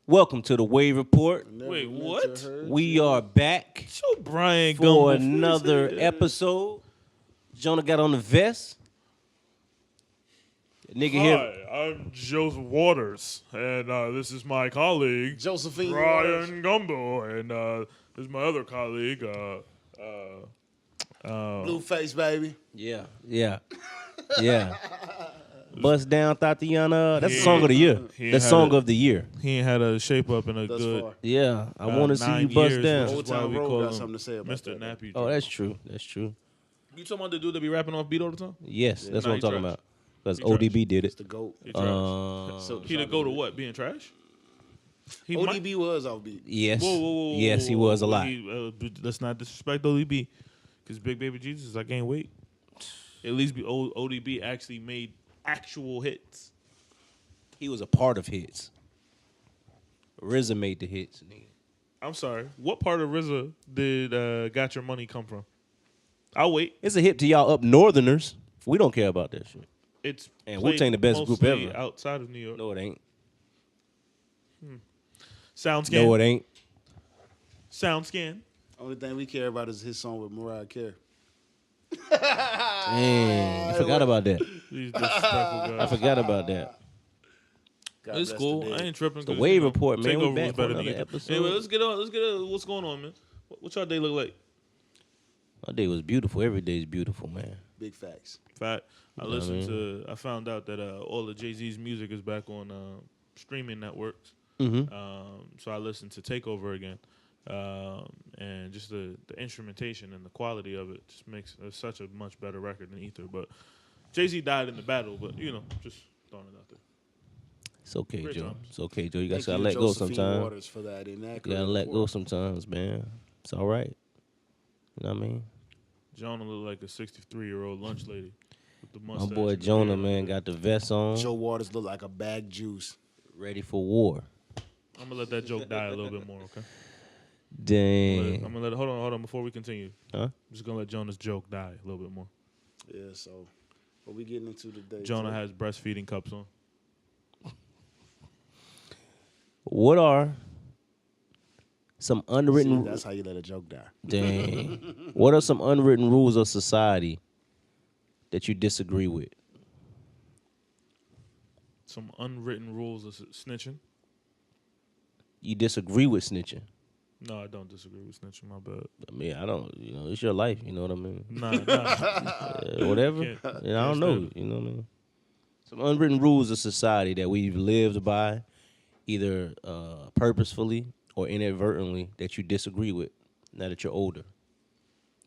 Welcome to the Wave Report. Wait, what? We are back Show Brian for Gumble another episode. Jonah got on the vest. Nigga here. Hi, I'm Joseph Waters, and this is my colleague, Josephine Brian Gumbo, and this is my other colleague, Blueface, baby. Yeah. Bust Down Tatiana. That's the Yeah. song of the year. He That's had song it. of the year. He ain't had a shape up in a Thus good far. Yeah. I want to see 9 you bust years, down. which Old is why Town we Road call got him something to say about Mr. that. Nappy. Oh, that's true. That's true. You talking about the dude that be rapping off beat all the time? Yes, that's Nah, what I'm he talking trash. about. Because He trash. ODB did It's it. the GOAT. He trash. Silk He to Sonic. go to what? Being trash? He might- ODB was offbeat. Yes. Whoa, Yes, he was a lot. Let's not disrespect ODB, because Big Baby Jesus, I can't wait. At least ODB actually made actual hits. He was a part of hits. RZA made the hits, nigga. I'm sorry. What part of RZA did Got Your Money come from? I'll wait. It's a hit to y'all up northerners. We don't care about that shit. It's And played Wu-Tang the best group mostly ever. outside of New York. No, it ain't. SoundScan. No, it ain't. SoundScan. Only thing we care about is his song with Mariah Carey. Damn, I forgot about that. These disrespectful I guys. forgot about that. God It's bless cool. the I dead. ain't tripping. The 'cause, Wave Report, man. We Takeover back was for better than another either. episode. Anyway, let's get on. What's going on, man? What y'all day look like? My day was beautiful. Every day is beautiful, man. Big facts. Fact. I You know what I listened to. I found out that all of Jay-Z's music is back on streaming networks. Mm-hmm. So I listened to Takeover again, and just the instrumentation and the quality of it just makes it such a much better record than Ether. But Jay-Z died in the battle, but just throwing it out there. It's okay, Great Joe. times. It's okay, Joe. You Thank gotta you, let go Josephine sometimes. Waters, for that inaccurate You gotta let go report. sometimes, man. It's all right. You know what I mean? Jonah looked like a 63-year-old lunch lady with the My mustache. boy and the Jonah, beard. man, got the vest on, Joe Waters look like a bag juice. ready for war. I'm gonna let that joke die a little bit more, okay? I'm Dang. gonna let it. Hold on. Before we continue, Huh? I'm just gonna let Jonah's joke die a little bit more. Yeah, so what we getting into today? Jonah Joe? has breastfeeding cups on. What are some See, unwritten that's how you let a joke die. Dang. What are some unwritten rules of society that you disagree with? Some unwritten rules of snitching. You disagree with snitching. No, I don't disagree with snitching. My bad. I mean, I don't, it's your life, you know what I mean? Nah. Whatever. Can't- I don't can't know, stand it. you know what I mean? Some unwritten rules of society that we've lived by, either purposefully or inadvertently, that you disagree with now that you're older.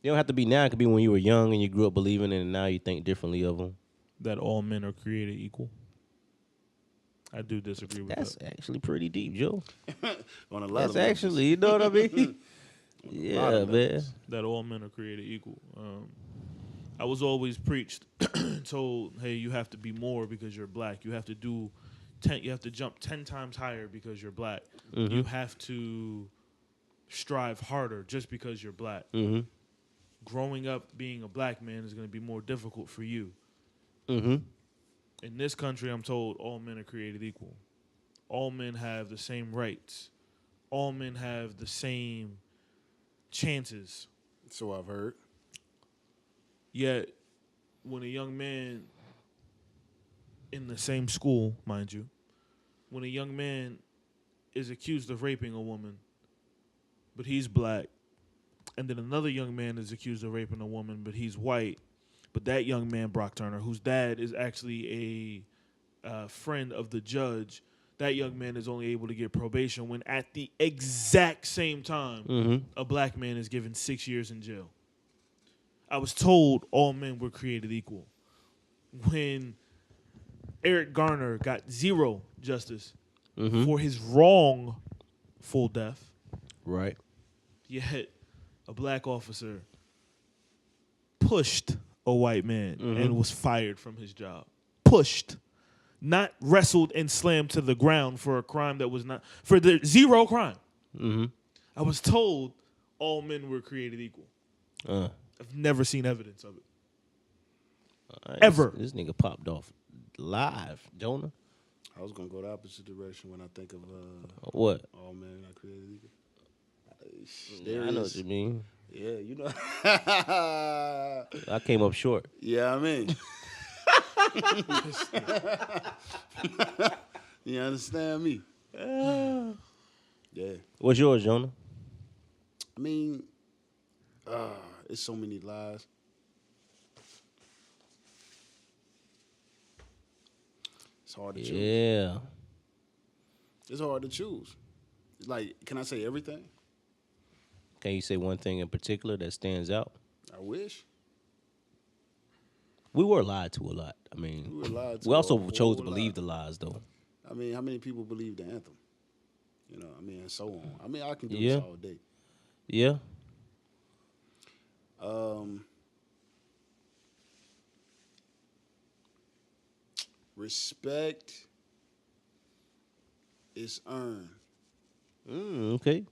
You don't have to be now. It could be when you were young and you grew up believing it and now you think differently of them. That all men are created equal. I do disagree with That's that. actually pretty deep, Joe. On a lot That's of levels. actually, you know what I mean? Yeah, of man. levels. That all men are created equal. I was always preached, told, hey, you have to be more because you're black. You have to do 10. You have to jump 10 times higher because you're black. Mm-hmm. You have to strive harder just because you're black. Mm-hmm. Growing up being a black man is going to be more difficult for you. Mm-hmm. In this country, I'm told all men are created equal. All men have the same rights. All men have the same chances. So I've heard. Yet, when a young man in the same school, mind you, when a young man is accused of raping a woman, but he's black, and then another young man is accused of raping a woman, but he's white, but that young man, Brock Turner, whose dad is actually a friend of the judge, that young man is only able to get probation when at the exact same time, a black man is given 6 years in jail. I was told all men were created equal. When Eric Garner got zero justice for his wrongful death, Right. yet a black officer pushed a white man and was fired from his job. Pushed. Not wrestled and slammed to the ground for a crime that was not, for the zero crime. I was told all men were created equal. I've never seen evidence of it. Ever. This nigga popped off live, Jonah. I was gonna go the opposite direction when I think of What? all men I created equal. Yeah, I know what you mean. Yeah, you know. I came up short. Yeah, I mean. You understand me? Yeah. What's yours, Jonah? I mean, it's so many lies. It's hard to choose. Yeah. It's hard to choose. Like, can I say everything? Can you say one thing in particular that stands out? I wish. We were lied to a lot. I mean, We were lied to we a also whole chose to lot. believe the lies, though. I mean, how many people believe the anthem? You know, I mean, and so on. I mean, I can do Yeah. this all day. Yeah. Respect is earned. Okay.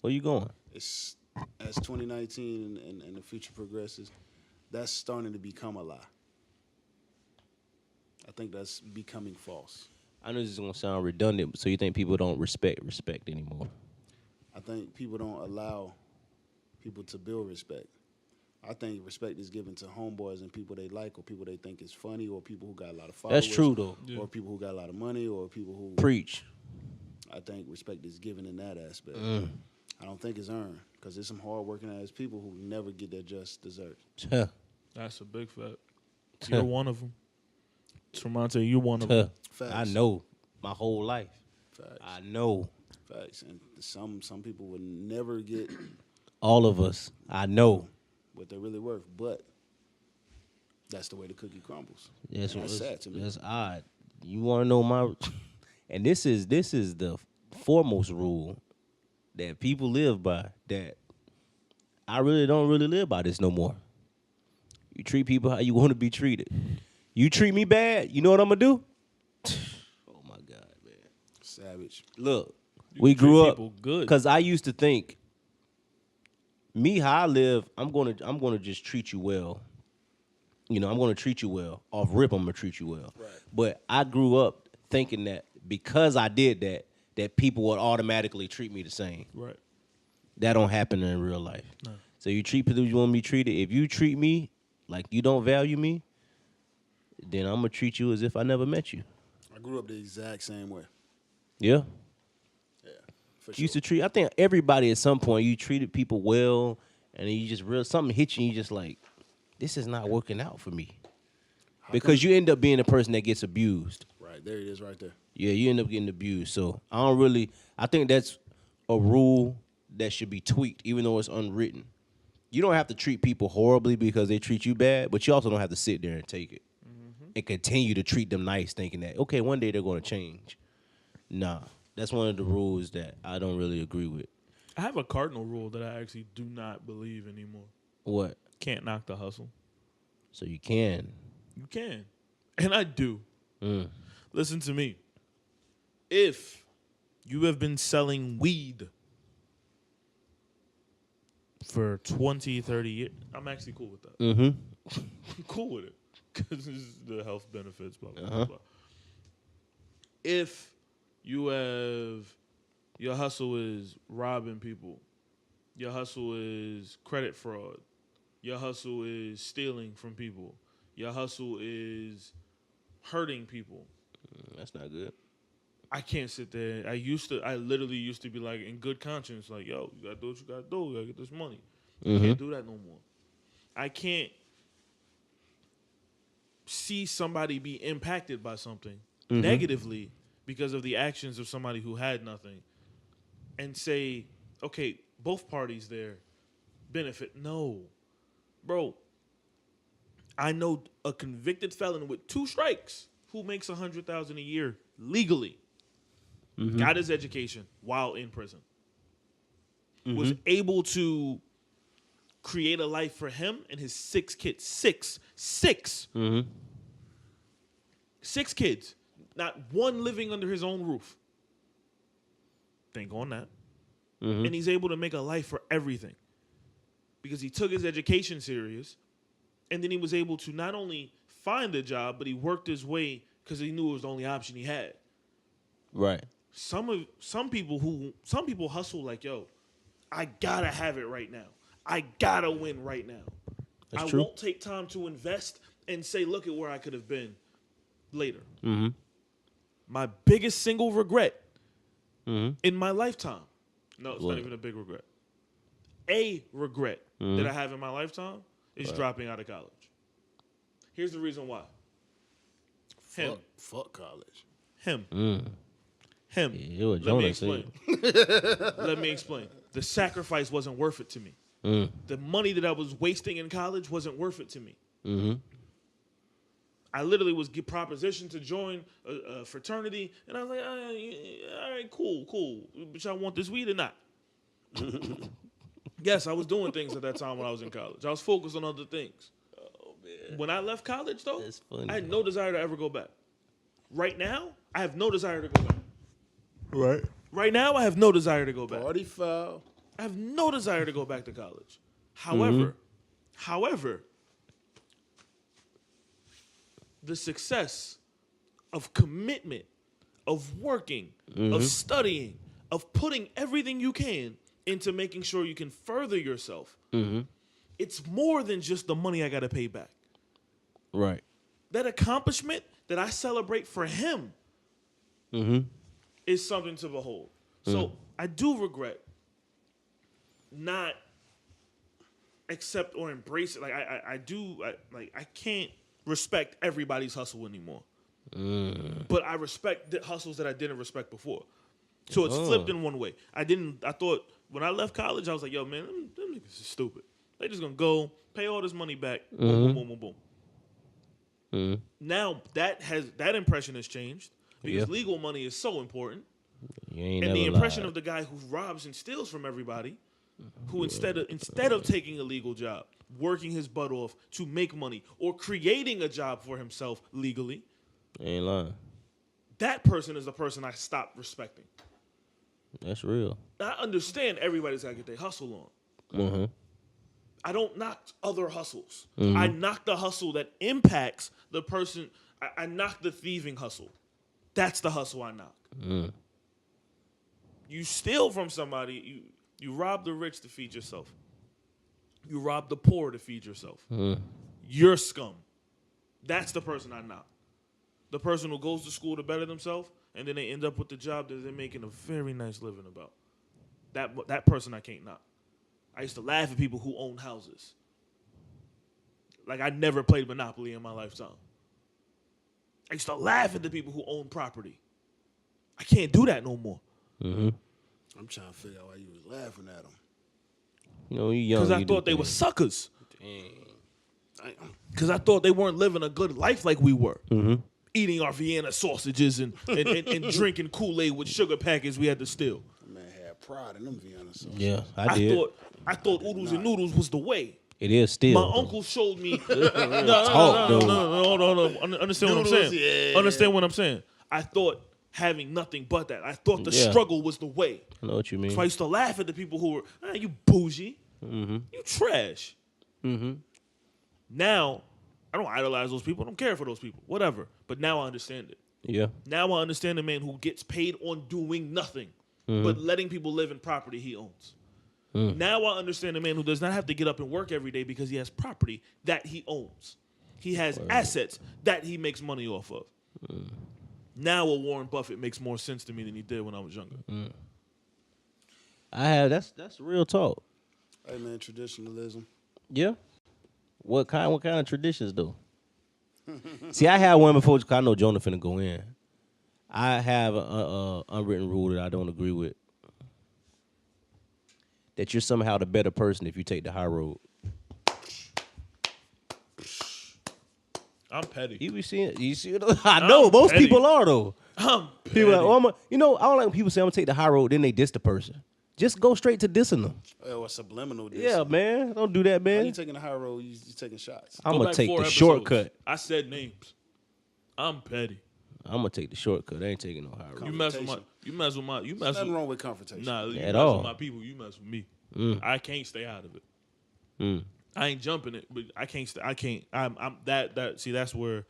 Where you going? It's as 2019 and the future progresses, that's starting to become a lie. I think that's becoming false. I know this is gonna sound redundant, so you think people don't respect anymore? I think people don't allow people to build respect. I think respect is given to homeboys and people they like, or people they think is funny, or people who got a lot of followers. That's true, though. Yeah. Or people who got a lot of money, or people who. Preach. I think respect is given in that aspect. Mm. I don't think it's earned, because there's some hard-working ass people who never get their just desserts. That's a big fact. You're one of them. Tremonte, you're one of them. Facts. I know my whole life. Facts. I know Facts. And some people would never get all of us. I know. what they're really worth, but that's the way the cookie crumbles. That's And that's sad to me. That's odd. You want to know my? And this is the foremost rule that people live by. That I really don't live by this no more. You treat people how you want to be treated. You treat me bad, you know what I'm gonna do? Oh my God, man! Savage. Look, You we treat grew up people good. because I used to think, me how I live, I'm gonna just treat you well. You know, I'm gonna treat you well. Off rip, I'm gonna treat you well. Right. But I grew up thinking that because I did that, that people would automatically treat me the same. Right. That don't happen in real life. No. So you treat people you want to be treated. If you treat me like you don't value me, then I'm gonna treat you as if I never met you. I grew up the exact same way. Yeah. Yeah, for You sure. used to treat. I think everybody at some point you treated people well, and then you just something hit you, and you just like, this is not working out for me, because you end up being the person that gets abused. Right, there it is right there. Yeah, you end up getting abused. So I think that's a rule that should be tweaked, even though it's unwritten. You don't have to treat people horribly because they treat you bad, but you also don't have to sit there and take it and continue to treat them nice, thinking that, okay, one day they're going to change. Nah, that's one of the rules that I don't really agree with. I have a cardinal rule that I actually do not believe anymore. What? Can't knock the hustle. So you can. You can. And I do. Mm. Listen to me. If you have been selling weed for 20, 30 years, I'm actually cool with that. Mm-hmm. I'm cool with it. Because the health benefits, blah, blah, Uh-huh. blah. If you have, your hustle is robbing people, your hustle is credit fraud, your hustle is stealing from people, your hustle is hurting people, That's not good. I can't sit there. I literally used to be like, in good conscience, like, yo, you gotta do what you gotta do. You gotta get this money. I can't do that no more. I can't see somebody be impacted by something negatively because of the actions of somebody who had nothing and say, okay, both parties there benefit. No. Bro, I know a convicted felon with 2 strikes who makes $100,000 a year legally. Got his education while in prison. Was able to create a life for him and his 6 kids. 6 kids. Not one living under his own roof. Think on that. And he's able to make a life for everything. Because he took his education serious. And then he was able to not only find a job, but he worked his way because he knew it was the only option he had. Right. Some people hustle like, yo, I gotta have it right now. I gotta win right now. That's I true. won't take time to invest and say, look at where I could have been later. Mm-hmm. My biggest single regret Mm-hmm. in my lifetime. No, it's What? not even a big regret. A regret that I have in my lifetime is dropping out of college. Here's the reason why. Him. Fuck college. Him. Mm. Him. Yeah, what Let me Jonah said. explain. Let me explain. The sacrifice wasn't worth it to me. Mm. The money that I was wasting in college wasn't worth it to me. Mm-hmm. I literally was propositioned to join a fraternity, and I was like, all right, cool. But y'all want this weed or not? Yes, I was doing things at that time when I was in college. I was focused on other things. Oh man. When I left college, though, That's funny. I had no desire to ever go back. Right now, I have no desire to go back. Right. Right now, I have no desire to go back. Party foul. I have no desire to go back to college. Mm-hmm. However, the success of commitment, of working, Mm-hmm. of studying, of putting everything you can into making sure you can further yourself, Mm-hmm. it's more than just the money I got to pay back. Right. That accomplishment that I celebrate for him Mm-hmm. is something to behold. So I do regret not accept or embrace it. Like I can't respect everybody's hustle anymore. But I respect the hustles that I didn't respect before. So it's flipped in one way. I thought when I left college, I was like, yo, man, them niggas is stupid. They just gonna go pay all this money back. Boom, boom, boom, boom, boom. Now that impression has changed because Yeah. legal money is so important. You ain't And never the impression lied. of the guy who robs and steals from everybody, who instead of taking a legal job, working his butt off to make money, or creating a job for himself legally, You ain't lying. that person is the person I stopped respecting. That's real. I understand everybody's gotta get their hustle on. Mm-hmm. I don't knock other hustles. I knock the hustle that impacts the person. I knock the thieving hustle. That's the hustle I knock. You steal from somebody, you rob the rich to feed yourself. You rob the poor to feed yourself. You're scum. That's the person I knock. The person who goes to school to better themselves, and then they end up with the job that they're making a very nice living about. That person I can't knock. I used to laugh at people who own houses. Like I never played Monopoly in my lifetime. I used to laugh at the people who own property. I can't do that no more. Mm-hmm. I'm trying to figure out why you was laughing at them. You know, you young. Because I you do thought they were things. suckers. Damn. Because I thought they weren't living a good life like we were. Mm-hmm. Eating our Vienna sausages and drinking Kool-Aid with sugar packets we had to steal. That man had pride in them Vienna sauces. Yeah, I did. I thought oodles and noodles was the way. It is still. My uncle showed me. No, understand what I'm Noodles, saying. yeah. Understand what I'm saying. I thought having nothing but that. I thought the Yeah. struggle was the way. I know what you mean. So I used to laugh at the people who were, you bougie, you trash. Mm-hmm. Now, I don't idolize those people. I don't care for those people. Whatever. But now I understand it. Yeah. Now I understand the man who gets paid on doing nothing, but letting people live in property he owns. Now I understand the man who does not have to get up and work every day because he has property that he owns. He has assets that he makes money off of. Now a Warren Buffett makes more sense to me than he did when I was younger. I have. That's real talk. Hey man, traditionalism. Yeah. What kind of traditions though? See, I had one before. 'Cause I know Jonah finna go in. I have a unwritten rule that I don't agree with. That you're somehow the better person if you take the high road. I'm petty. You be seeing, you see, I know most petty. people are though. I'm petty. People like, oh, I don't like when people say I'm gonna take the high road, then they diss the person. Just go straight to dissing them. Oh, a subliminal diss. Yeah, man, don't do that, How you man. taking the high road? You taking shots. I'm Go gonna back take 4 the episodes. shortcut. I said names. I'm petty. I'm gonna take the shortcut. I ain't taking no high road. You mess with my. You mess with. Nothing wrong with confrontation. Nah, you At mess all. with my people. You mess with me. I can't stay out of it. I ain't jumping it, but I can't. I can't. I'm that. See, that's where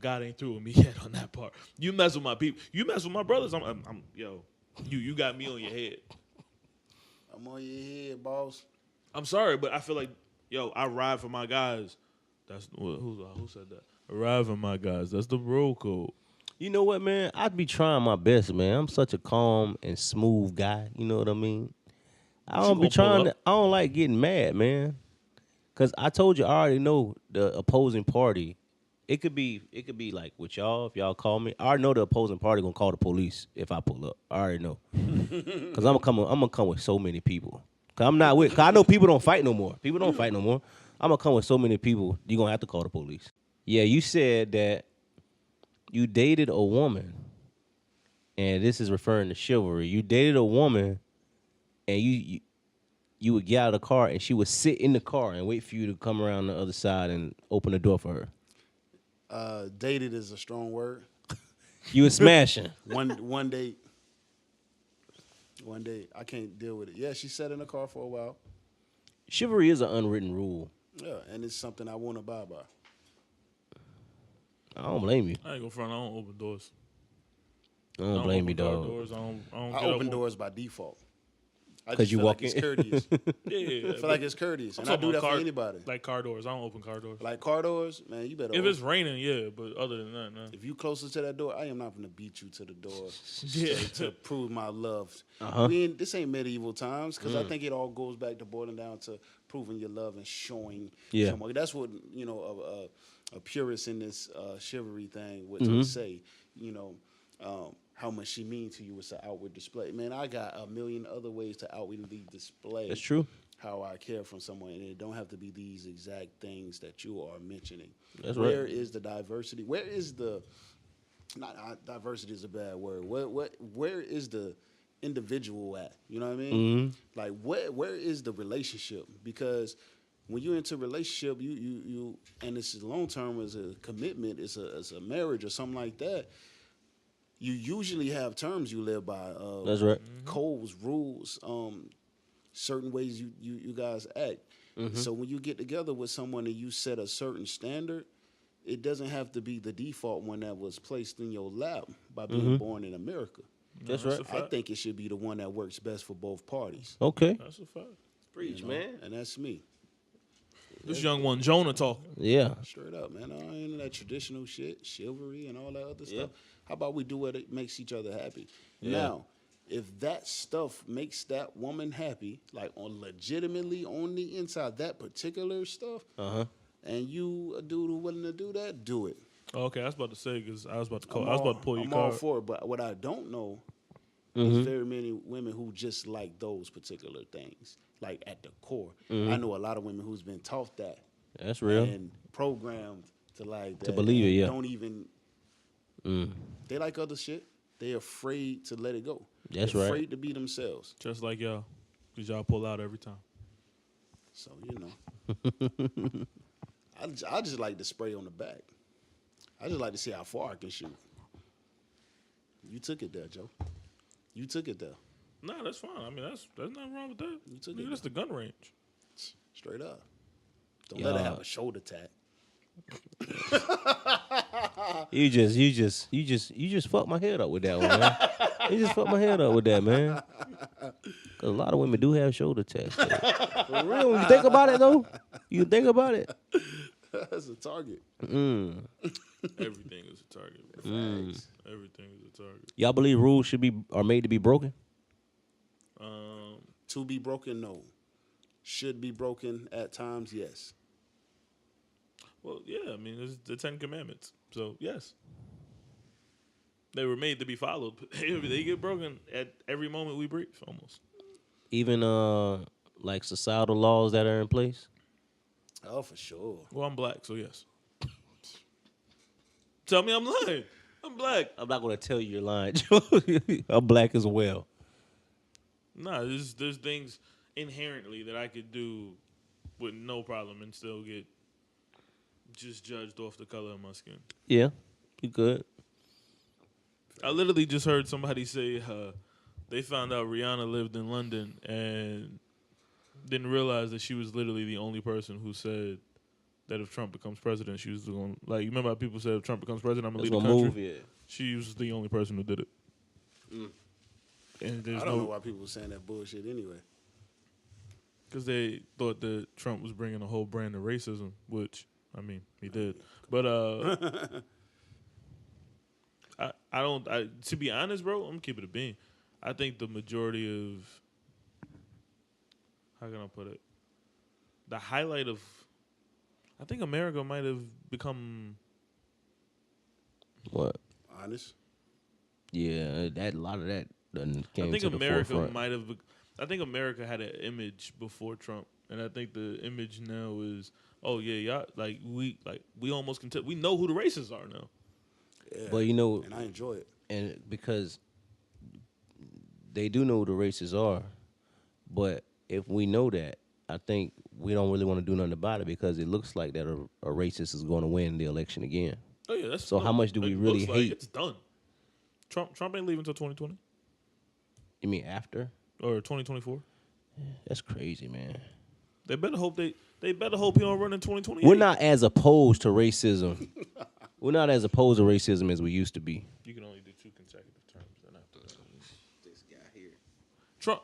God ain't through with me yet on that part. You mess with my people. You mess with my brothers. I'm yo. You got me on your head. I'm on your head, boss. I'm sorry, but I feel like I ride for my guys. That's who said that. I ride for my guys. That's the bro code. You know what, man? I'd be trying my best, man. I'm such a calm and smooth guy. You know what I mean? I But you don't be gonna pull trying to. up. I don't like getting mad, man. Cause I told you I already know the opposing party. It could be like with y'all. If y'all call me, I already know the opposing party gonna call the police if I pull up. I already know. Cause I'm gonna come with so many people. Cause I'm not with. Cause I know people don't fight no more. People don't fight no more. I'm gonna come with so many people. You gonna have to call the police. Yeah, you said that you dated a woman, and this is referring to chivalry. You dated a woman, and you would get out of the car, and she would sit in the car and wait for you to come around the other side and open the door for her. Dated is a strong word. You was smashing. One date. I can't deal with it. Yeah, she sat in the car for a while. Chivalry is an unwritten rule. Yeah, and it's something I won't abide by. I don't blame you. I ain't gonna front. I don't open doors. I don't blame you, open car dog. Doors. I don't I get open up doors by default. I 'Cause just you feel walk like it's in. courteous. Yeah, I feel like it's courteous, I'm and I talking do that about for car- anybody. Like car doors. I don't open car doors. Like car doors, man, you better. If it's raining, yeah, but other than that, no. If you closer to that door, I am not going to beat you to the door Yeah. to prove my love. Uh-huh. This ain't medieval times because I think it all goes back to boiling down to proving your love and showing. Yeah. Someone. That's what a purist in this chivalry thing would say. How much she means to you is an outward display. Man, I got a million other ways to outwardly display. That's true. How I care for someone, and it don't have to be these exact things that you are mentioning. That's Where right. is the diversity? Where is the diversity is a bad word. Where is the individual at? You know what I mean? Like where is the relationship? Because when you're into a relationship, you and it's long term as a commitment, it's a marriage or something like that. You usually have terms you live by. That's right. Codes, rules, certain ways you guys act. So when you get together with someone and you set a certain standard, it doesn't have to be the default one that was placed in your lap by being born in America. That's That's right. a fact. I think it should be the one that works best for both parties. Okay. That's a fact. Preach, you know? man. And that's me. This young one, Jonah, talking. Yeah. Straight up, man. I ain't into that traditional shit, chivalry and all that other stuff. How about we do what it makes each other happy? Yeah. Now, if that stuff makes that woman happy, like on legitimately on the inside, that particular stuff, and you a dude who willing to do that, do it. Oh, okay, I was about to say because I was about to call. I was about to pull your I'm all card. for it, but what I don't know is very many women who just like those particular things, like at the core. I know a lot of women who's been taught that That's real. and programmed to like that, To believe and it, yeah. don't even. They like other shit. They afraid to let it go. That's They're right. afraid to be themselves. Just like y'all, because y'all pull out every time. So I just like to spray on the back. I just like to see how far I can shoot. You took it there, Joe. You took it there. Nah, that's fine. I mean, there's nothing wrong with that. took Nigga, it. that's the gun range. Straight up. Don't let her Yeah. have a shoulder tap. You just fucked my head up with that one, man. You just fucked my head up with that, man. Cause a lot of women do have shoulder taps. though. For real, when you think about it though. You think about it. That's a target. Everything is a target. Bro. Facts. Everything is a target. Y'all believe rules are made to be broken? To be broken, no. Should be broken at times, yes. Well, yeah. I mean, there's the 10 Commandments. So yes, they were made to be followed. They get broken at every moment we breathe, almost. Even like societal laws that are in place? Oh, for sure. Well, I'm black, so yes. Tell me I'm lying. I'm black. I'm not gonna tell you you're lying, Joe. I'm black as well. Nah, there's things inherently that I could do with no problem and still get just judged off the color of my skin. Yeah, you good. I literally just heard somebody say they found out Rihanna lived in London and didn't realize that she was literally the only person who said that if Trump becomes president, she was going like. You remember how people said if Trump becomes president, I'm gonna That's leave the gonna country. move. Yeah. She was the only person who did it. And there's I don't know no why people were saying that bullshit anyway. because they thought that Trump was bringing a whole brand of racism, which I mean he did. But I don't. To be honest, bro, I'm gonna keep it a bean. I think the majority of how can I put it? The highlight of I think America might have become What? Honest. Yeah, that a lot of that done came I think to the America forefront. might have. I think America had an image before Trump, and I think the image now is, oh yeah, y'all we almost can tell we know who the racists are now. Yeah. But you know, And I enjoy it. and because they do know who the racists are, but if we know that, I think we don't really want to do nothing about it because it looks like that a racist is going to win the election again. Oh yeah, that's So how much do we it really looks like hate? It's done. Trump ain't leaving until 2020 You mean after? or 2024. That's crazy, man. They better hope they better hope he don't run in 2028. We're not as opposed to racism. We're not as opposed to racism as we used to be. You can only do 2 consecutive terms. Then after that, This guy here. Trump,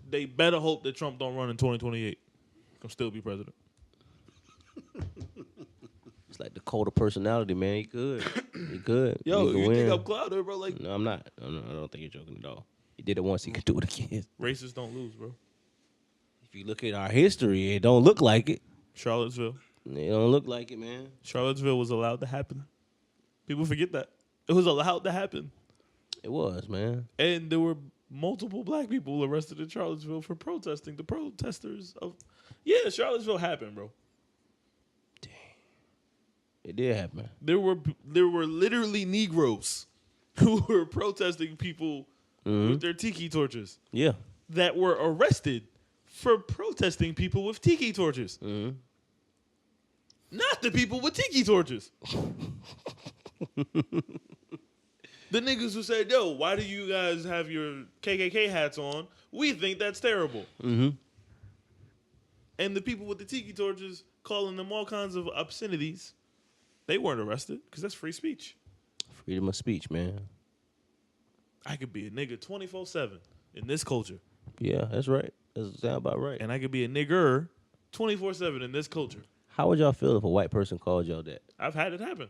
they better hope that Trump don't run in 2028. Can still be president. It's like the cult of personality, man. He good. He good. Yo, He can you think win. I'm clouded, bro? Like No, I'm not. I don't think you're joking at all. He did it once. He could do it again. racists don't lose, bro. If you look at our history, it don't look like it. Charlottesville. It don't look like it, man. Charlottesville was allowed to happen. People forget that. It was allowed to happen. It was, man. And there were multiple black people arrested in Charlottesville for protesting. The protesters of Charlottesville happened, bro. It did happen. There were literally Negroes who were protesting people with their tiki torches Yeah. that were arrested for protesting people with tiki torches. Not the people with tiki torches. The niggas who said, yo, why do you guys have your KKK hats on? We think that's terrible. And the people with the tiki torches calling them all kinds of obscenities, they weren't arrested because that's free speech. Freedom of speech, man. I could be a nigga 24/7 in this culture. Yeah, that's right. That sound about right. And I could be a nigger 24/7 in this culture. How would y'all feel if a white person called y'all that? I've had it happen.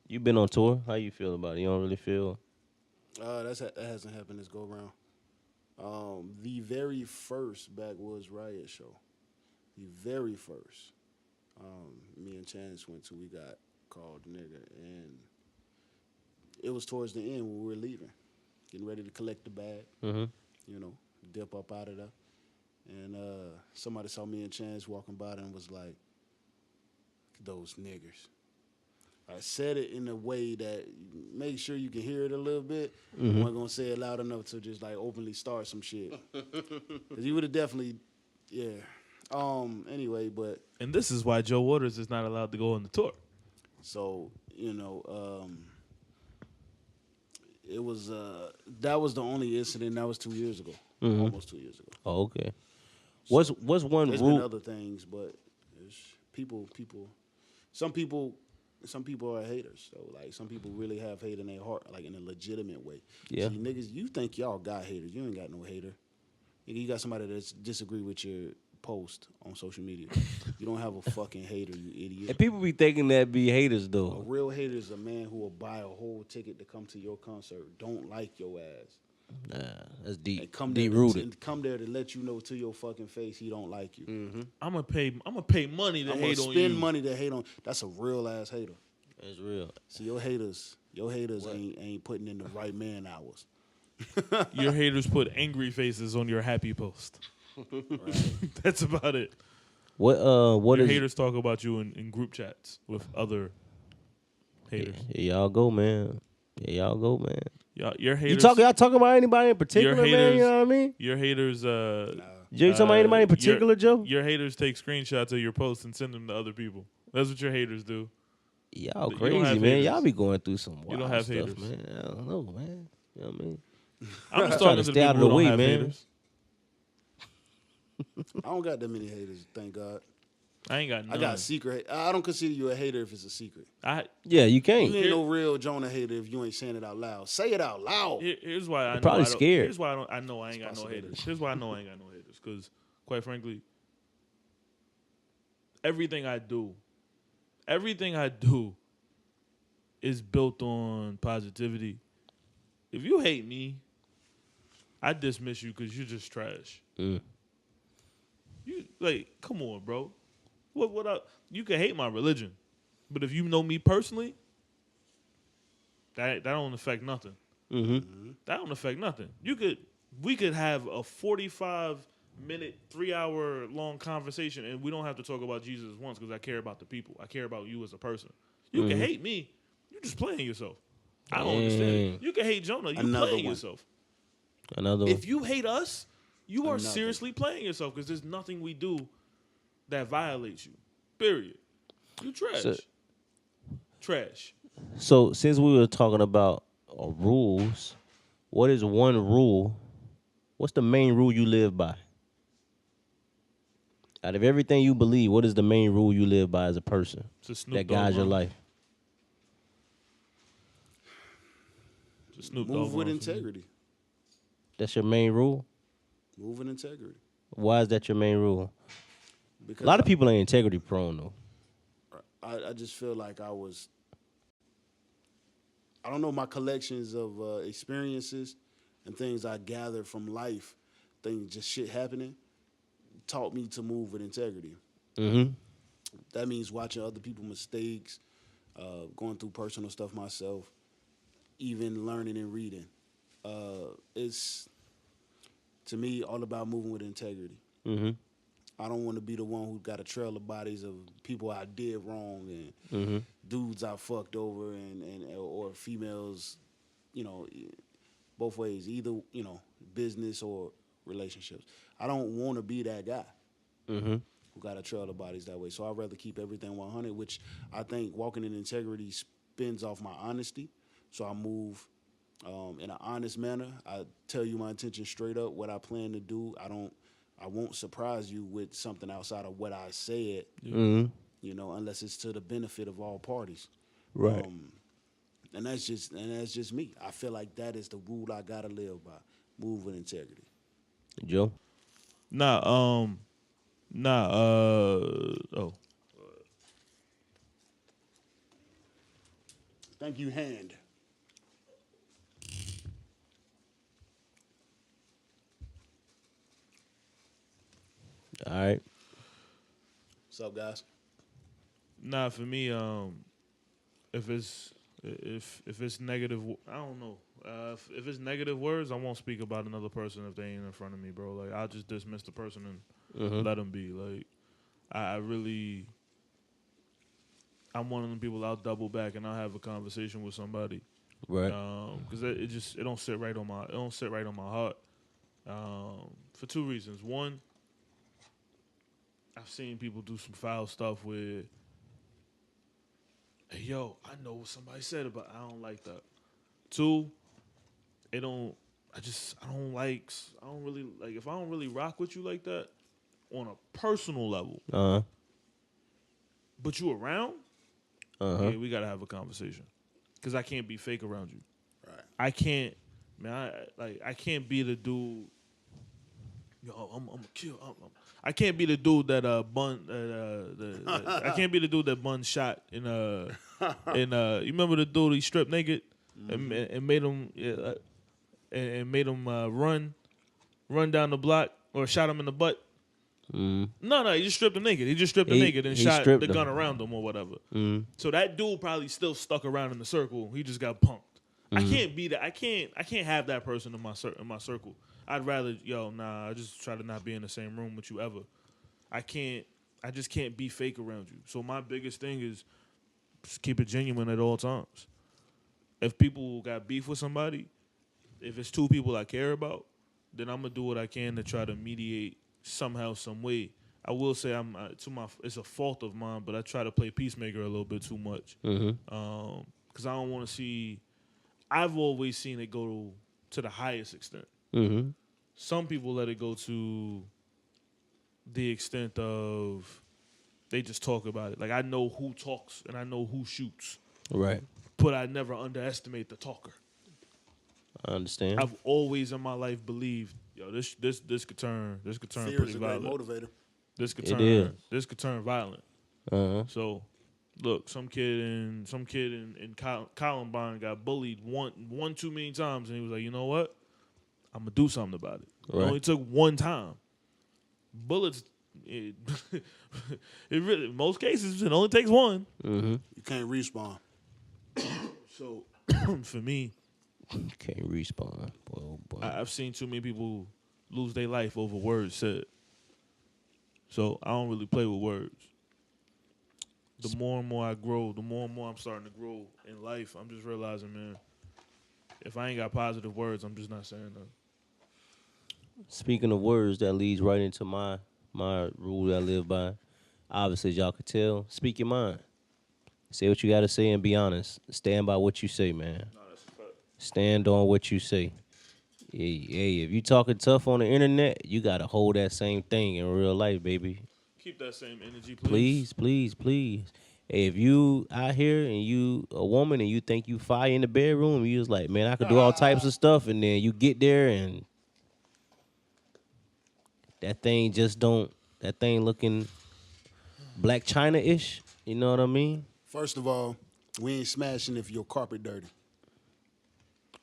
You been on tour? How you feel about it? You don't really feel? That hasn't happened this go round. The very first Backwoods Riot show, the very first, me and Chance went to, we got called nigga, and it was towards the end when we were leaving, getting ready to collect the bag, dip up out of there, and somebody saw me and Chance walking by and was like, "Those niggers." I said it in a way that make sure you can hear it a little bit. I wasn't gonna say it loud enough to just like openly start some shit. Cause he would have definitely, yeah. Anyway, but And this is why Joe Waters is not allowed to go on the tour. so it was that was the only incident. That was 2 years ago, almost 2 years ago. Oh, okay. What's one There's been rule? other things, but there's people. Some people are haters. So like some people really have hate in their heart, like in a legitimate way. Yeah. See, niggas, you think y'all got haters? You ain't got no hater. Nigga, you got somebody that's disagree with your post on social media. You don't have a fucking hater, you idiot. And people be thinking that be haters A though. real hater is a man who will buy a whole ticket to come to your concert, don't like your ass, Nah, that's deep. and come Deep there rooted. and come there to let you know to your fucking face he don't like you. I'm gonna pay money to I'm hate gonna on spend you. money to hate on. That's a real ass hater. That's real. See, your haters ain't putting in the right man hours. Your haters put angry faces on your happy post. That's about it. What Your is haters talk about you in group chats with other haters. Here y'all go, man. Your haters. Y'all talking about anybody in particular, man? haters- You know what I mean? Your haters. You talking about anybody in particular, Joe? Your haters take screenshots of your posts and send them to other people. That's what your haters do. Y'all You don't crazy, have man. haters. Y'all be going through some wild don't have stuff, haters. man. I don't know, man. You know what I mean? I'm just Trying talking to to the stay out people of the who way, don't have man. haters. I don't got that many haters, thank God. I ain't got none. I got secret. I don't consider you a hater if it's a secret. Yeah, you You can't. ain't no real Jonah hater if you ain't saying it out loud. Say it out loud. Here's why I know probably I don't. scared. Here's why I know I ain't got no possibility. haters. Here's why I know I ain't got no haters. Because quite frankly, everything I do is built on positivity. If you hate me, I dismiss you because you're just trash. Mm. You come on, bro. You can hate my religion, but if you know me personally, that don't affect nothing. Mm-hmm. That don't affect nothing. We could have a 45-minute, 3-hour long conversation, and we don't have to talk about Jesus once because I care about the people. I care about you as a person. You can hate me. You're just playing yourself. I don't understand it. You can hate Jonah. You Another playing one. yourself. Another one. If you hate us, you are Another. seriously playing yourself because there's nothing we do that violates you. Period. You trash. Trash. So since we were talking about rules, what is one rule? What's the main rule you live by? Out of everything you believe, what is the main rule you live by as a person It's a Snoop that Dogg guides your run. life? It's a Snoop Move Dogg with run for me. integrity. That's your main rule? Move with integrity. Why is that your main rule? Because A lot of people ain't integrity prone though. I just feel like I don't know, my collections of experiences and things I gathered from life, things just shit happening, taught me to move with integrity. Mm-hmm. That means watching other people's mistakes, going through personal stuff myself, even learning and reading. It's, to me, all about moving with integrity. Mm-hmm. I don't want to be the one who got a trail of bodies of people I did wrong and Mm-hmm. dudes I fucked over or females, both ways, either, business or relationships. I don't want to be that guy Mm-hmm. who got a trail of bodies that way. So I'd rather keep everything 100, which I think walking in integrity spins off my honesty. So I move in an honest manner. I tell you my intention straight up, what I plan to do. I won't surprise you with something outside of what I said, Mm-hmm. Unless it's to the benefit of all parties. Right. Um, And that's just me. I feel like that is the rule I gotta live by. Move with integrity. Joe? oh. Thank you, Hand. All right. What's up, guys? Nah, for me, if it's negative, I don't know. If it's negative words, I won't speak about another person if they ain't in front of me, bro. Like I'll just dismiss the person and let them be. Like I'm one of them people. I'll double back and I'll have a conversation with somebody, Right. because it don't sit right on my heart. For two reasons. One, I've seen people do some foul stuff with, hey, yo, I know what somebody said about, I don't like that. Two, I don't really like, if I don't really rock with you like that on a personal level, Uh-huh. but you around, Uh-huh. yeah, we got to have a conversation. Because I can't be fake around you. Right. I can't, man, I can't be the dude, yo, I'm a kill. I can't be the dude that I can't be the dude that Bun shot in you remember the dude he stripped naked and made him and made him run down the block or shot him in the butt. No, he just stripped him naked. He just stripped him naked and he shot stripped the him. gun around him or whatever. Mm-hmm. So that dude probably still stuck around in the circle. He just got punked. I can't be that. I can't have that person in my circle. I'd rather, I just try to not be in the same room with you ever. I just can't be fake around you. So my biggest thing is just keep it genuine at all times. If people got beef with somebody, if it's two people I care about, then I'm gonna do what I can to try to mediate somehow, some way. I will say it's a fault of mine, but I try to play peacemaker a little bit too much. Because I don't want to see. I've always seen it go to the highest extent. Mm-hmm. Some people let it go to the extent of they just talk about it. Like I know who talks and I know who shoots, Right. but I never underestimate the talker. I understand. I've always in my life believed, yo, this could turn Fear pretty is a great violent. motivator. This could turn violent. Uh-huh. So, look, some kid in Columbine got bullied one too many times, and he was like, you know what? I'm gonna do something about it. Right. It only took one time. Bullets, it really, in most cases, it only takes one. Mm-hmm. You can't respawn. So, for me, Can't respawn. Boy, oh boy. I've seen too many people lose their life over words said. So I don't really play with words. The more and more I grow, the more and more I'm starting to grow in life, I'm just realizing, man, if I ain't got positive words, I'm just not saying nothing. Speaking of words, that leads right into my rule that I live by. Obviously, as y'all could tell, speak your mind. Say what you got to say and be honest. Stand by what you say, man. No, that's a fact. Stand on what you say. Hey, if you talking tough on the internet, you got to hold that same thing in real life, baby. Keep that same energy, please. Please. Hey, if you out here and you a woman and you think you fire in the bedroom, you just like, man, I could do all types of stuff, and then you get there and that thing looking Black China-ish. You know what I mean? First of all, we ain't smashing if your carpet dirty.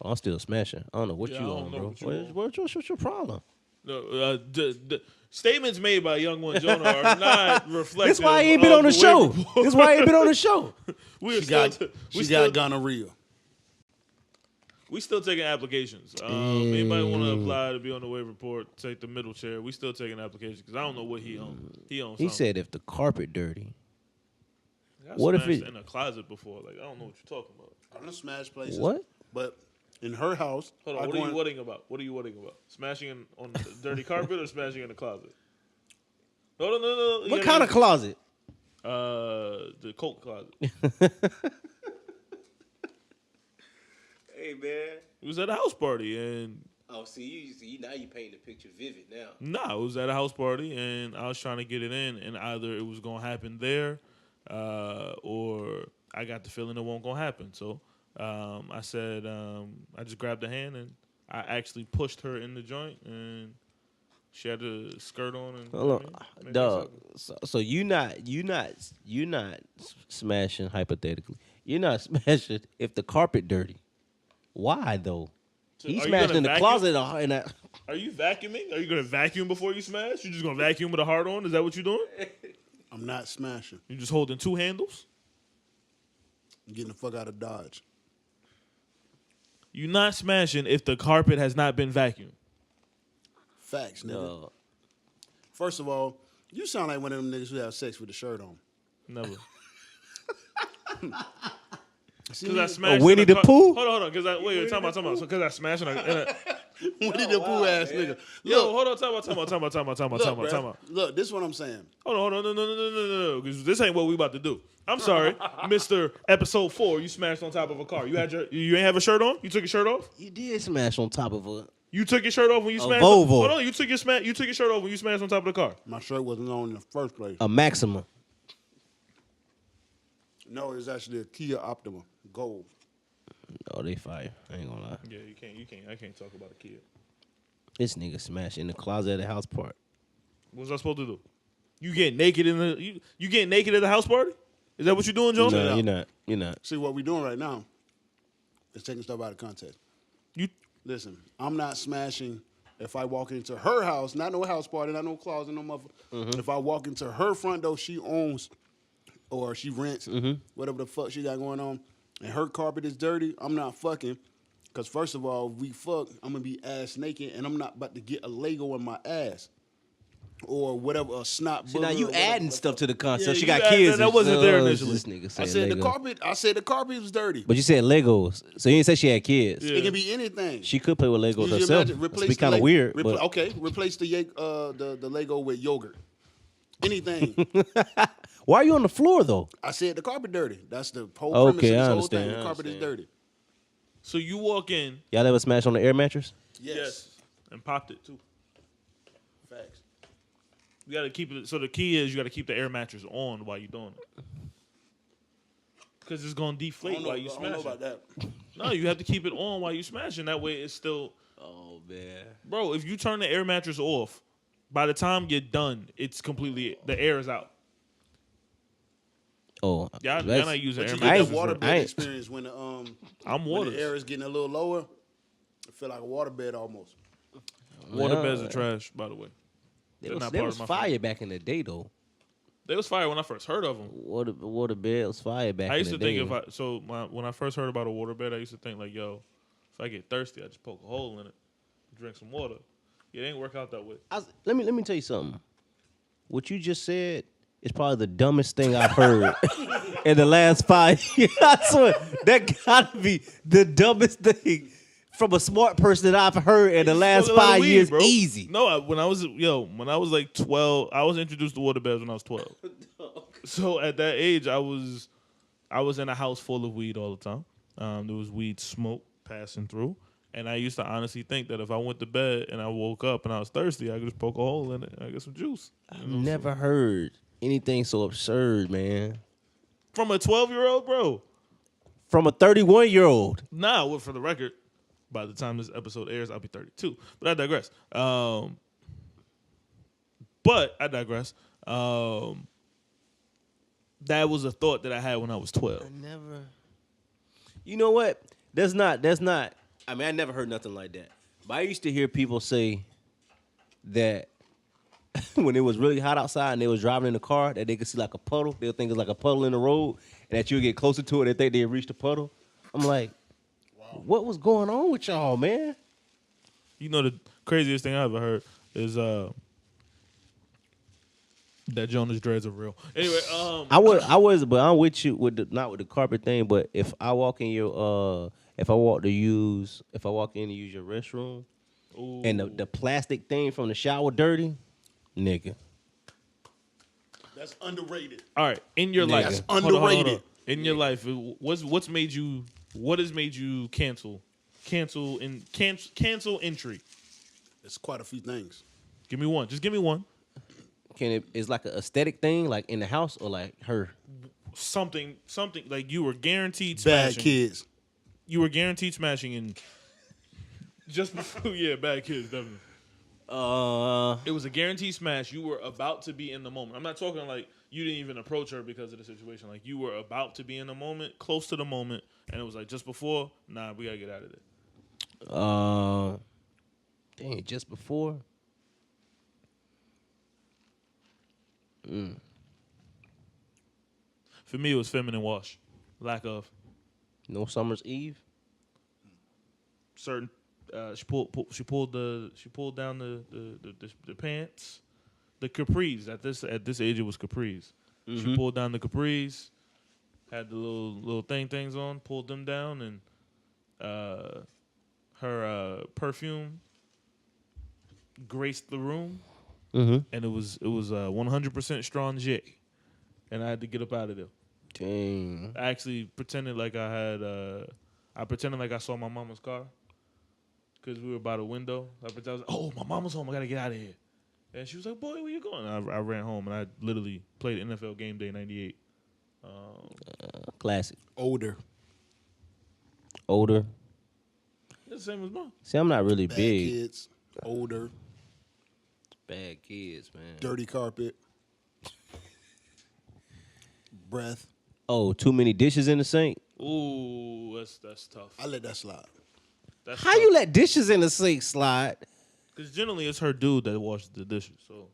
Oh, I'm still smashing. I don't know what Yeah, you I don't on, know bro. what you on. What's your problem? No, the statements made by Young One Jonah are not reflective. That's why he ain't been on the show. That's why he ain't been on the show. We She got gonorrhea. We still taking applications. Anybody want to apply to be on the waiver report? Take the middle chair. We still taking applications because I don't know what he owns. He owns. He something. said if the carpet dirty. I what if smashed it- in a closet before? Like I don't know what you're talking about. I don't smash places. What? But in her house, Hold on. What are you whatting about? What are you whatting about? Smashing on the dirty carpet or smashing in the closet? No. What kind of closet? The coat closet. Hey, man. It was at a house party and Oh, see, now you paint the picture vivid now. nah, it was at a house party and I was trying to get it in and either it was gonna happen there, or I got the feeling it won't gonna happen. So I said I just grabbed the hand and I actually pushed her in the joint and she had a skirt on and Hold on, made dog. things So you not smashing hypothetically. You're not smashing if the carpet dirty. Why though? So He are you smashed gonna in the vacuum? closet. Are you vacuuming? Are you gonna vacuum before you smash? You just gonna vacuum with a hard on? Is that what you're doing? I'm not smashing. You just holding two handles? I'm getting the fuck out of Dodge. You're not smashing if the carpet has not been vacuumed. Facts, nigga. No. First of all, you sound like one of them niggas who have sex with a shirt on. Never. See, Because I smashed. Winnie the Pooh? Hold on. Because wait, talking about. So because I smashed in a Winnie the Pooh ass nigga. Yo, hold on. Time out. Look, this is what I'm saying. Hold on. No. Because this ain't what we about to do. I'm sorry, Mr. Episode 4. You smashed on top of a car. You ain't have a shirt on. You took your shirt off. You did smash on top of a. You took your shirt off when you smashed. Volvo. Hold on. You took your shirt off when you smashed on top of the car. My shirt wasn't on in the first place. A Maxima. No, it was actually a Kia Optima Gold. Oh, they fire. I ain't gonna lie. Yeah, you can't. I can't talk about a kid. This nigga smashed in the closet at the house party. What was I supposed to do? You get naked in the you get naked at the house party? Is that what you're doing, Jonah? No, you're not. See, what we doing right now is taking stuff out of context. You Listen, I'm not smashing if I walk into her house, not no house party, not no closet, no mother. If I walk into her front door, she owns or she rents, whatever the fuck she got going on, and her carpet is dirty, I'm not fucking. Because first of all, if we fuck, I'm going to be ass naked, and I'm not about to get a Lego in my ass. Or whatever, a snot. See, now booger you or whatever adding the stuff fuck. to the concept. Yeah, she you got add- kids. that wasn't there Oh, initially. This nigga I said said Lego. I said the carpet was dirty. But you said Legos, so you didn't say she had kids. Yeah. It can be anything. She could play with Legos You herself. imagine, It'd be kind of the weird. Leg- but okay, replace the Lego with yogurt. Anything. why are you on the floor though? I said the carpet dirty. That's the whole premise Okay, of this I whole understand, thing. The I carpet is understand. dirty. so you walk in, Y'all ever smash on the air mattress? Yes. and popped it too. Facts. You got to keep it. So the key is you got to keep the air mattress on while you're doing it, because it's gonna deflate while you I don't know smashing. about that. No, you have to keep it on while you smashing. That way, it's still. Oh man. Bro, if you turn the air mattress off, by the time you're done, it's completely the air is out. Oh, Y'all that's- not using But air you get mattresses. that water I bed ain't- experience when the I'm when waters. the air is getting a little lower. I feel like a water bed almost. Water Yeah. beds are trash, by the way. They They're was, not they part was of my fire family. back in the day though. They was fire when I first heard of them. Water bed was fire back I used in to the think day. when I first heard about a water bed, I used to think like, yo, if I get thirsty, I just poke a hole in it, drink some water. It ain't work out that way. Let me tell you something. What you just said is probably the dumbest thing I've heard in the last 5 years. I swear that gotta be the dumbest thing from a smart person that I've heard in the last Smoke a lot of 5 weed, years. bro. Easy. No, when I was like 12, I was introduced to water beds when I was 12. So at that age, I was in a house full of weed all the time. There was weed smoke passing through, and I used to honestly think that if I went to bed and I woke up and I was thirsty, I could just poke a hole in it and I get some juice. I've never heard anything so absurd, man. From a 12-year-old, bro. From a 31-year-old. Nah, well, for the record, by the time this episode airs, I'll be 32. But I digress. That was a thought that I had when I was 12. Never. You know what? That's not. I mean, I never heard nothing like that. But I used to hear people say that when it was really hot outside and they was driving in the car, that they could see like a puddle. They'll think it's like a puddle in the road, and that you'll get closer to it and think they reached the puddle. I'm like, what was going on with y'all, man? You know, the craziest thing I ever heard is that Jonas dreads are real. Anyway, I was, but I'm with you with not with the carpet thing. But if I walk in your, if I walk in to use your restroom, ooh. and the plastic thing from the shower dirty, nigga. That's underrated. All right, in your Nigga. life, That's hold on, hold on, hold on. underrated. In your life, what has made you cancel entry? It's quite a few things. Give me one. Just give me one. It's like an aesthetic thing, like in the house or like her. Something like you were guaranteed Bad smashing. kids. You were guaranteed smashing and just before, yeah, bad kids, definitely. It was a guaranteed smash. You were about to be in the moment. I'm not talking like you didn't even approach her because of the situation. Like you were about to be in the moment, close to the moment, and it was like just before. Nah, we gotta get out of there. Dang, just before. For me, it was feminine wash, lack of No Summer's Eve. certain. She pulled down the pants, the capris. At this age, it was capris. She pulled down the capris, had the little things on, pulled them down, and her perfume graced the room, and it was 100% Stranger, and I had to get up out of there. Dang. I actually pretended like I pretended like I saw my mama's car because we were by the window. I was like, oh, my mama's home. I got to get out of here. And she was like, boy, where you going? And I ran home, and I literally played NFL Game Day 98. Classic. Older. It's the same as mine. See, I'm not really Bad big. kids. Older. Bad kids, man. Dirty carpet. Breath. Oh, too many dishes in the sink. Ooh, that's tough. I let that slide. That's How you let dishes in the sink slide? Because generally it's her dude that washes the dishes. So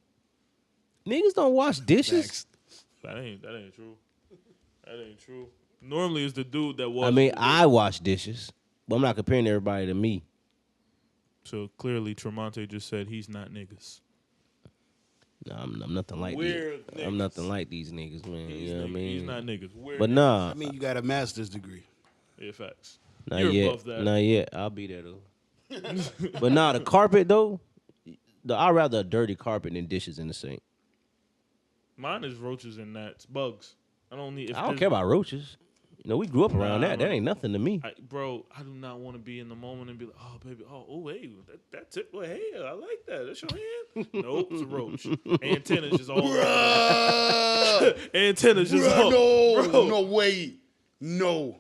Niggas don't wash dishes. Facts. that ain't true. That ain't true. Normally it's the dude that washes. I mean, the I wash dishes, but I'm not comparing everybody to me. So clearly Tremonte just said he's not niggas. No, I'm nothing like We're these. niggas. I'm nothing like these niggas, man. He's You know what I niggas. mean? He's not niggas. We're But niggas. nah, I mean, you got a master's degree. Yeah, facts. not You're yet. above that. Not yet. I'll be there though. But nah, the carpet though. I'd rather a dirty carpet than dishes in the sink. Mine is roaches and gnats, bugs. I don't need. If I don't there's- care about roaches. You know, we grew up around Nah, that. bro. That ain't nothing to me. Bro, I do not want to be in the moment and be like, oh, baby, hey, that's it. Well, hey, I like that. That's your hand? Nope, it's a roach. Antennas just all Bruh. Antennas just all. No, Bro. no, wait. No.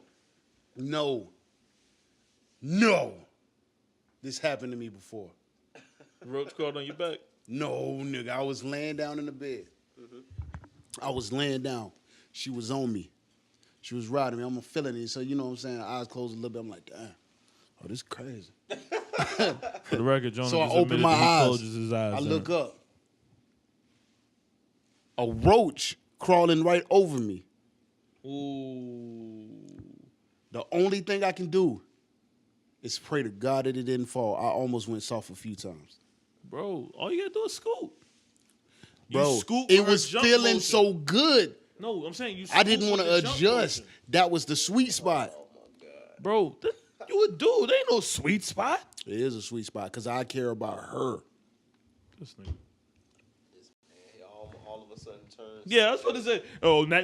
This happened to me before. Roach crawled on your back. No, nigga. I was laying down in the bed. I was laying down. She was on me. She was riding me. I'm feeling it. So, you know what I'm saying? Eyes closed a little bit. I'm like, damn. Oh, this is crazy. For the record, Jonah So I just open admitted my that he eyes. closes his eyes. I look up. A roach crawling right over me. Ooh. The only thing I can do is pray to God that it didn't fall. I almost went soft a few times. Bro, all you gotta do is scoop. You Bro, scoop it with her was jump feeling motion. so good. No, I'm saying you I didn't scoop want to with the jump adjust. motion. That was the sweet spot. Bro, you a dude. There ain't no sweet spot. It is a sweet spot because I care about her. This nigga. All of a sudden turns. Yeah, I was about to say. Oh, now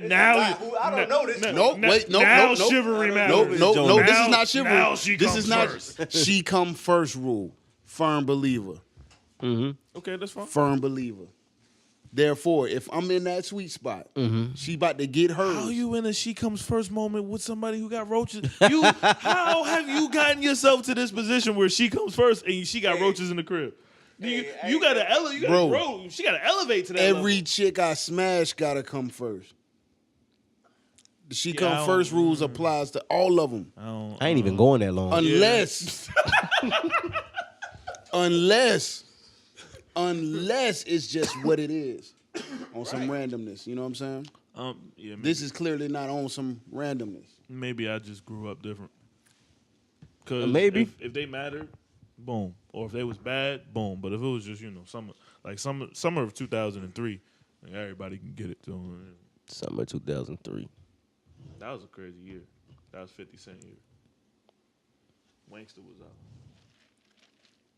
I don't know this. Nope, wait, nope, now nope, nope. chivalry Nope, matters. No, Jonah. this Now- is not chivalry. Now she this comes is not first. she come first rule. Firm believer. Okay, that's fine. Firm believer. Therefore, if I'm in that sweet spot, she about to get hers. How you in a she comes first moment with somebody who got roaches? How have you gotten yourself to this position where she comes first and she got roaches in the crib? You gotta elevate. Bro. She gotta elevate to that Every level. chick I smash gotta come first. The she I come don't- first rules applies to all of them. I ain't even going that long. Unless it's just what it is on some randomness. You know what I'm saying? Yeah, This is clearly not on some randomness. maybe I just grew up different. Cause Maybe. if they mattered, boom. Or if they was bad, boom. But if it was just summer of 2003, like everybody can get it. So, Summer 2003. that was a crazy year. That was 50 Cent year. Wankster was out.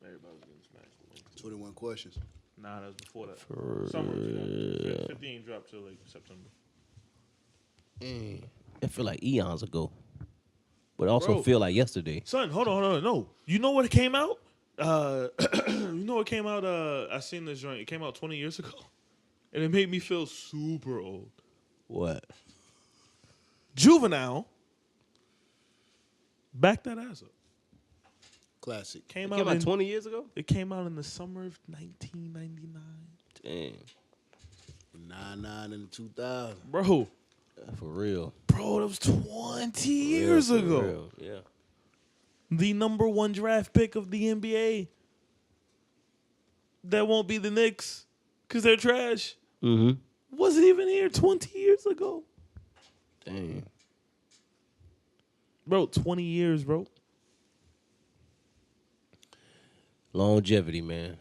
Everybody was getting smashed with Wankster. 21 questions. Nah, that was before that. Summer of 2003. 50 ain't dropped till like September. I feel like eons ago, but also Bro. feel like yesterday. Son, hold on. No. You know what came out? You know what came out? I seen this joint. It came out 20 years ago. And it made me feel super old. What? Juvenile. Back that ass up. Classic. Came Came out out 20 years ago? It came out in the summer of 1999. Damn. 99 and 2000. Bro, For real. that was 20 years For ago. real. Yeah. The number one draft pick of the NBA. That won't be the Knicks because they're trash. Mm-hmm. Wasn't even here 20 years ago. Damn. Bro, 20 years, bro. Longevity, man.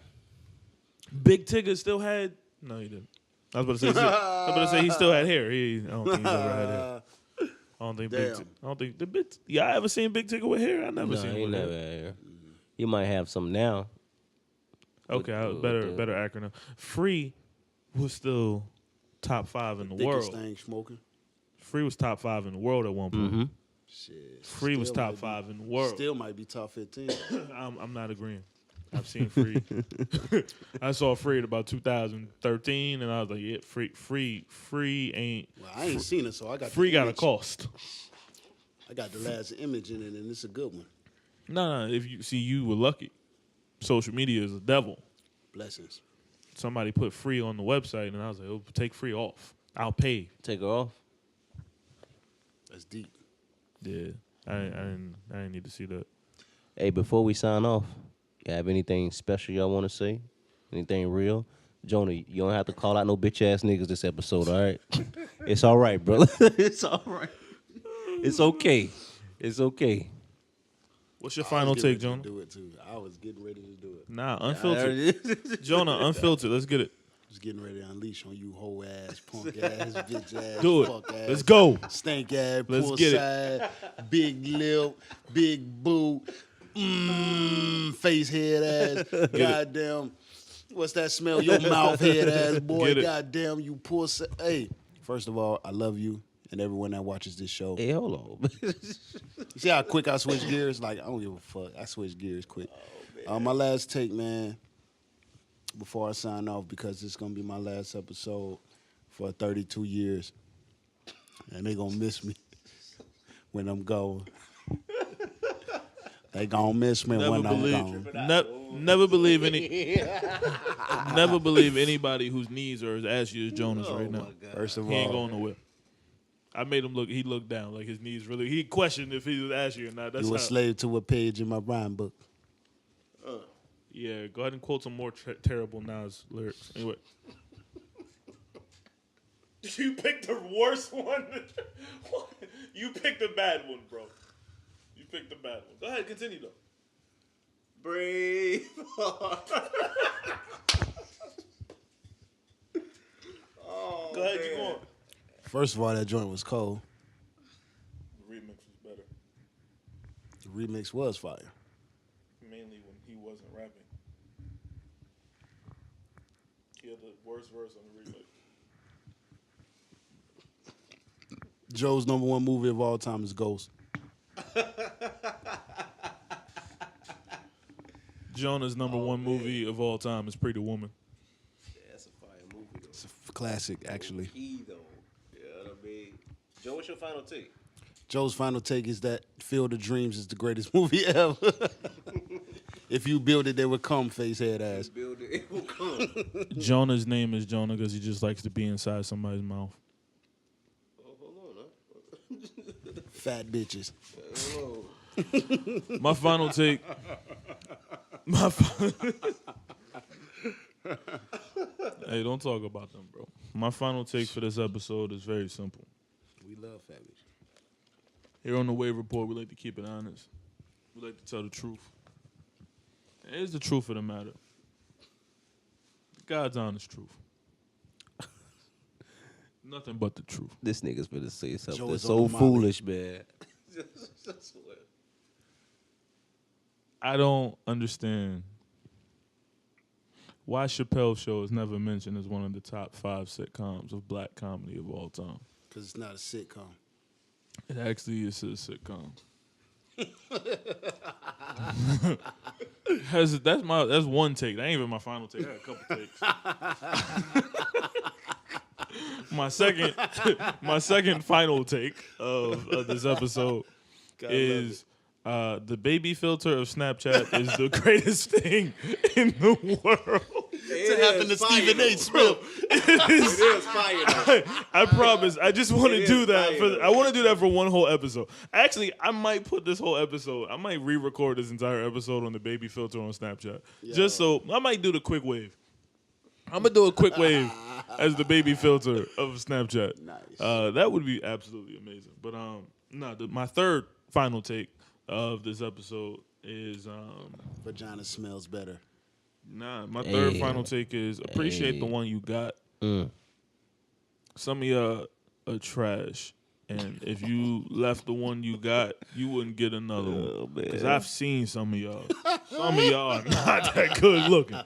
Big Tigger still had. No, he didn't. I was about to say he still had hair. I don't think he's ever had hair. I don't think Big. Damn. I don't think the big. Yeah, I ever seen Big Tigger with hair? I never No, seen he him with never hair. had hair. He might have some now. Okay, better acronym. Free was still top 5 in the Thickest world. thing smoking. Free was top 5 in the world at one point. Mm-hmm. Shit. Free was still top might be- 5 in the world. Still might be top 15. I'm not agreeing. I've seen Free. I saw Free in about 2013, and I was like, yeah, Free ain't. Well, I ain't seen it, so I got Free the got a image. cost. I got the last image in it, and it's a good one. No. If you see, you were lucky. Social media is a devil. Blessings. Somebody put Free on the website, and I was like, oh, take Free off. I'll pay. Take her off. That's deep. Yeah, I didn't need to see that. Hey, before we sign off, you have anything special y'all want to say? Anything real? Jonah, you don't have to call out no bitch ass niggas this episode, all right? It's all right, brother. It's all right. It's okay. It's okay. What's your I was final getting take, ready Jonah? to do it too. I was getting ready to do it. Nah, unfiltered. Jonah, unfiltered. Let's get it. I was getting ready to unleash on you, hoe ass, punk ass, bitch ass, Do it. fuck ass, Let's go. stink ass, Let's pull get it. side, big lip, big boot, face head ass, goddamn. What's that smell? Your mouth head ass boy. Get it. Goddamn, you pull. Hey, first of all, I love you, and everyone that watches this show. Hey, hold on. You see how quick I switch gears? Like, I don't give a fuck. I switch gears quick. My last take, man, before I sign off, because it's going to be my last episode for 32 years. And they going to miss me when I'm gone. They going to miss me when I'm gone. Never believe never believe anybody whose knees are as ashy as Jonas right now. First of He ain't all, going nowhere. I made him look. He looked down like his knees really. He questioned if he was ashy or not. That's you a how. slave to a page in my rhyme book. Yeah, go ahead and quote some more terrible Nas lyrics. Anyway. You picked the worst one. You picked the bad one, bro. You picked the bad one. Go ahead, continue though. Brave. Go ahead, keep going. First of all, that joint was cold. The remix was better. The remix was fire. Mainly when he wasn't rapping. He had the worst verse on the remix. Joe's #1 movie of all time is Ghost. Jonah's #1 movie of all time is Pretty Woman. Yeah, that's a fire movie, though. It's a classic, actually. Key, though. You know what I mean? Joe, what's your final take? Joe's final take is that Field of Dreams is the greatest movie ever. If you build it, they will come, face head ass. Build it, it will come. Jonah's name is Jonah because he just likes to be inside somebody's mouth. Oh, hold on, huh? Fat bitches. Hello. My final take. Hey, don't talk about them, bro. My final take for this episode is very simple. We love fat bitches. Here on the Wave Report, we like to keep it honest. We like to tell the truth. And here's the truth of the matter. God's honest truth. Nothing but the truth. This nigga's gonna say something Joe is so on the foolish, man. I don't understand why Chappelle's Show is never mentioned as one of the top 5 sitcoms of black comedy of all time. Because it's not a sitcom. It actually is a sitcom. That's one take. That ain't even my final take. I got a couple takes. my second final take of this episode is the baby filter of Snapchat is the greatest thing in the world. It happened to Stephen A. Smith. It is fire, though. I promise. I just want to It do is that. fire, I want to do that for one whole episode. Actually, I might put this whole episode. I might re-record this entire episode on the baby filter on Snapchat. Just so I might do the quick wave. I'm gonna do a quick wave as the baby filter of Snapchat. Nice. That would be absolutely amazing. But my third final take of this episode is Vagina smells better. my third final take is appreciate the one you got. Some of y'all are trash. And if you left the one you got, you wouldn't get another one. Because I've seen some of y'all. Some of y'all are not that good looking.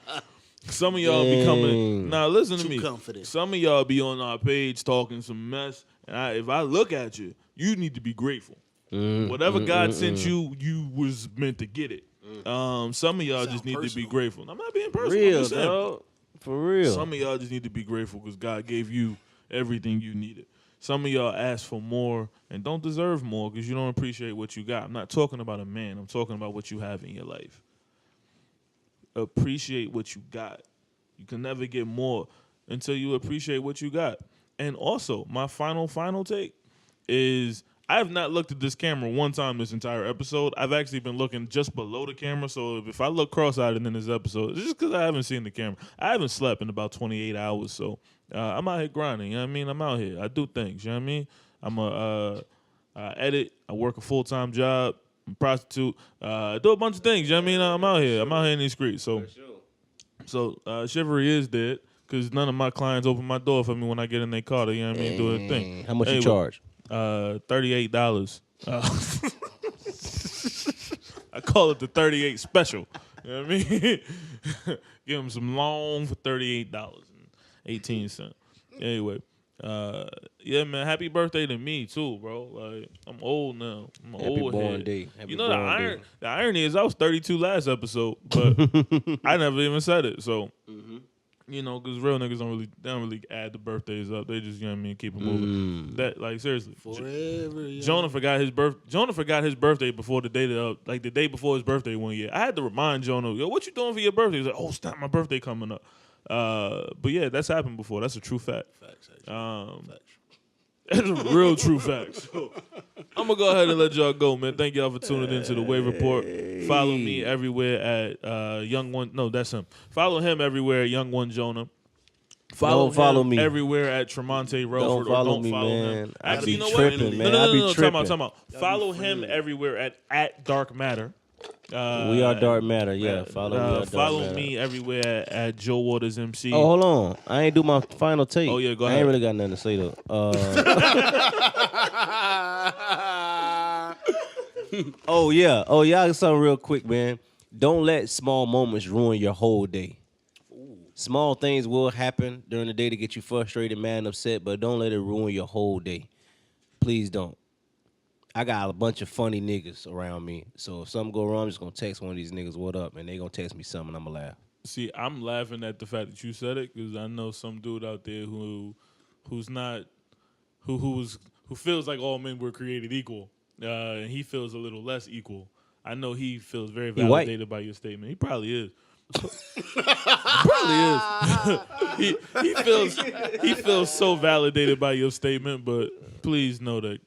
Some of y'all be coming. Now listen to Too me. confident. Some of y'all be on our page talking some mess. And if I look at you, you need to be grateful. Whatever God sent you, you was meant to get it. Some of y'all just need to be personal. grateful. I'm not being personal. I'm Real, just saying. dog. For real. Some of y'all just need to be grateful because God gave you everything you needed. Some of y'all ask for more and don't deserve more because you don't appreciate what you got. I'm not talking about a man. I'm talking about what you have in your life. Appreciate what you got. You can never get more until you appreciate what you got. And also, my final take is I have not looked at this camera one time this entire episode. I've actually been looking just below the camera. So if I look cross-eyed in this episode, it's just because I haven't seen the camera. I haven't slept in about 28 hours. So I'm out here grinding. You know what I mean? I'm out here. I do things. You know what I mean? I'm I edit. I work a full-time job. I'm a prostitute. I do a bunch of things. You know what I mean? I'm out here. I'm out here in these streets. So chivalry is dead because none of my clients open my door for me when I get in their car. You know what I mean? Do their thing. How much you Anyway, charge? $38. I call it the 38 special. You know what I mean? Give them some long for $38.18. Anyway, Yeah, man. Happy birthday to me too, bro. Like I'm old now. I'm an Happy old born head. day. Happy You know born the irony is I was 32 last episode, but I never even said it. So you know, because real niggas don't really add the birthdays up. They just, you know what I mean, keep it moving. That, like, seriously. Forever young. Jonah forgot his birthday before the day the day before his birthday one year. I had to remind Jonah, yo, what you doing for your birthday? He's like, oh, snap, my birthday coming up. But yeah, that's happened before. That's a true fact. Facts. That's a real true fact. So, I'm gonna go ahead and let y'all go, man. Thank y'all for tuning into the Wave Report. Follow me everywhere at Young One. No, that's him. Follow him everywhere at Young One Jonah. Don't follow him me everywhere at Tremonte Relford. Don't follow or me, don't follow man. him. I Actually, be you know tripping, what? man. No, I be Time tripping. out. Follow him everywhere at Dark Matter. We are Dark Matter. Yeah, follow we are Dark follow Matter. me everywhere at Joe Waters MC. Oh, hold on. I ain't do my final take. Oh, yeah, go I ahead. ain't really got nothing to say, though. Oh, yeah. Oh, y'all got something real quick, man. Don't let small moments ruin your whole day. Small things will happen during the day to get you frustrated, mad, and upset, but don't let it ruin your whole day. Please don't. I got a bunch of funny niggas around me, so if something go wrong, I'm just gonna text one of these niggas, what up, and they gonna text me something, and I'm gonna laugh. See, I'm laughing at the fact that you said it because I know some dude out there who feels like all men were created equal, and he feels a little less equal. I know he feels very He white. validated by your statement. He probably is. Probably is. he feels so validated by your statement, but please know that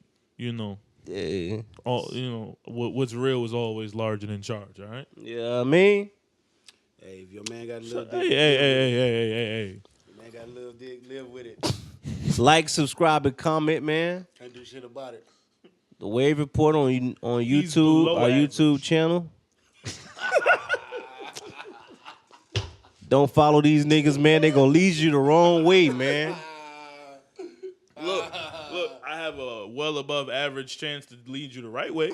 Yeah, what's real is always larger than charge. All right. yeah, I mean, Hey, if your man got a little dick, Hey. your man got a little dick, live with it. like, subscribe, and comment, man. Can't do shit about it. The Wave Report on He's YouTube, below our average. YouTube channel. Don't follow these niggas, man. They gonna lead you the wrong way, man. Look, I have a well above average chance to lead you the right way.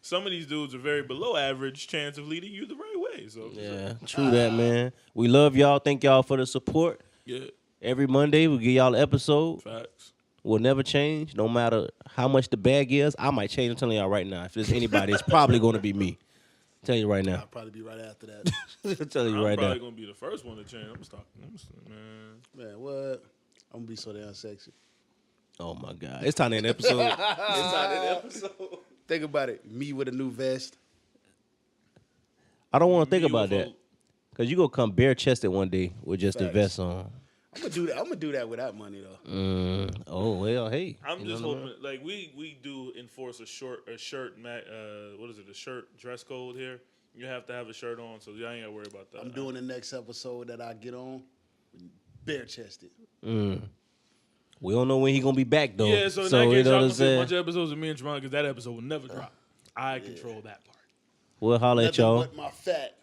Some of these dudes are very below average chance of leading you the right way. So Yeah, true that, man. We love y'all. Thank y'all for the support. yeah, Every Monday, we give y'all an episode. facts. Will never change, no matter how much the bag is. I might change. I'm telling y'all right now. If there's anybody, it's probably going to be me. I'm telling you right now. I'll probably be right after that. I'm telling you I'm right probably now. gonna be the first one to change. Man. Man, what? I'm gonna be so damn sexy. Oh my God, it's time to end the episode. It's time to end the episode. Think about it. Me with a new vest. I don't want to think Me about with that because you gonna come bare chested one day with just the Facts. vest on. I'm gonna do that. I'm gonna do that without money though. Oh well, hey. I'm You just know what I mean? hoping, like we do enforce a shirt, what is it? A shirt dress code here. You have to have a shirt on, so y'all ain't gotta worry about that. I'm doing the next episode that I get on bare chested. We don't know when he gonna be back though. Yeah, so in that you case, know y'all what I'm gonna see a saying? bunch of episodes of me and Tremont because that episode will never drop. I control that part. We'll holler at Nothing y'all. but my fat.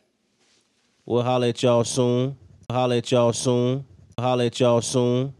We'll holler at y'all soon. Holler at y'all soon. Holler at y'all soon.